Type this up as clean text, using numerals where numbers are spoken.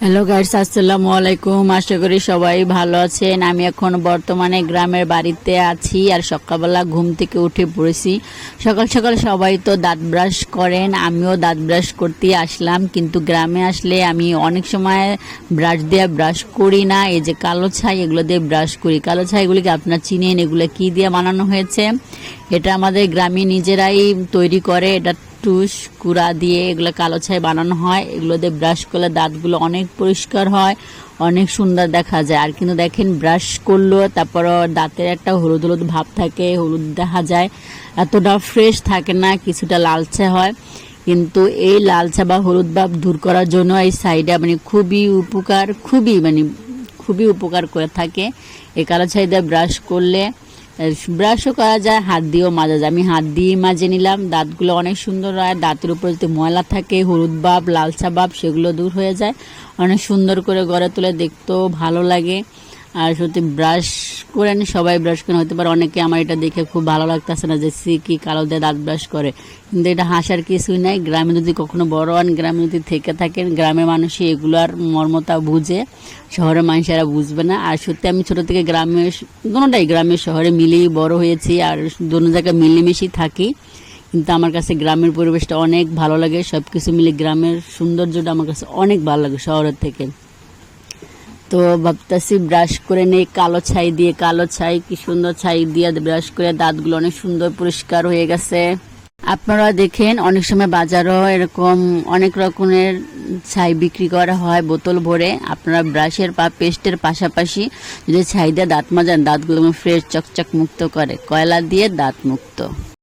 Hello guys, আসসালামু আলাইকুম। আশা করি সবাই ভালো আছেন। আমি এখন বর্তমানে গ্রামের বাড়িতে আছি আর সকালবেলা ঘুম থেকে উঠে পড়েছি। সকাল সকাল সবাই তো দাঁত ব্রাশ করেন, আমিও দাঁত ব্রাশ করতে আসলাম। কিন্তু গ্রামে আসলে আমি অনেক সময় ব্রাশ দিয়ে ব্রাশ করি না। এই যে কালো ছাই, এগুলো দিয়ে ব্রাশ করি। কালো ছাইগুলিকে আপনারা চিনেন, এগুলো কি দিয়ে বানানো হয়েছে? এটা আমাদের গ্রামে নিজেরাই তৈরি করে। এটা টুস কুড়া দিয়ে এগুলো কালো ছাই বানানো হয়। এগুলো দিয়ে ব্রাশ করলে দাঁতগুলো অনেক পরিষ্কার হয়, অনেক সুন্দর দেখা যায়। আর কিন্তু দেখেন, ব্রাশ করলো তারপর দাঁতের একটা হলুদ হলুদ ভাব থাকে, হলুদ দেখা যায়, এতটা ফ্রেশ থাকে না, কিছুটা লালচে হয়। কিন্তু এই লালচা বা হলুদ ভাব দূর করার জন্য এই ছাইটা খুবই উপকার করে থাকে। এই কালো ছাই দিয়ে ব্রাশ করলে ব্রাশও করা যায়, হাত দিয়েও মাজা যায়। আমি হাত দিয়ে মাজে নিলাম, দাঁতগুলো অনেক সুন্দর হয়। দাঁতের উপর যদি ময়লা থাকে, হলুদ ভাব, লালচা ভাব, সেগুলো দূর হয়ে যায়। অনেক সুন্দর করে গড়ে তুলে, দেখতেও ভালো লাগে। আর সত্যি ব্রাশ করেন, সবাই ব্রাশ করেন, হতে পারে অনেকে আমার এটা দেখে খুব ভালো লাগতেছে না যে কি কালো দিয়ে দাঁত ব্রাশ করে। কিন্তু এটা হাসার কিছুই নাই। গ্রামে যদি কখনো বড় হন, গ্রামে যদি থেকে থাকেন, গ্রামের মানুষই এগুলার মর্মতা বুঝে, শহরের মানুষেরা বুঝবে না। আর সত্যি আমি ছোট থেকে দুটোটাই গ্রামের শহরে মিলেই বড় হয়েছি, আর দোনো জায়গায় মিলেমিশেই থাকি। কিন্তু আমার কাছে গ্রামের পরিবেশটা অনেক ভালো লাগে। সব কিছু মিলে গ্রামের সৌন্দর্যটা আমার কাছে অনেক ভালো লাগে শহরের থেকে। তো ভাবতেছি ব্রাশ করে নেই কালো ছাই দিয়ে। কালো ছাই, কি সুন্দর ছাই দিয়ে ব্রাশ করে দাঁতগুলো অনেক সুন্দর পরিষ্কার হয়ে গেছে। আপনারা দেখেন, অনেক সময় বাজারও এরকম অনেক রকমের ছাই বিক্রি করা হয় বোতল ভরে। আপনারা ব্রাশের বা পেস্টের পাশাপাশি যদি ছাই দিয়ে দাঁত মাজেন, দাঁতগুলো ফ্রেশ চকচক মুক্ত করে, কয়লা দিয়ে দাঁত মুক্ত।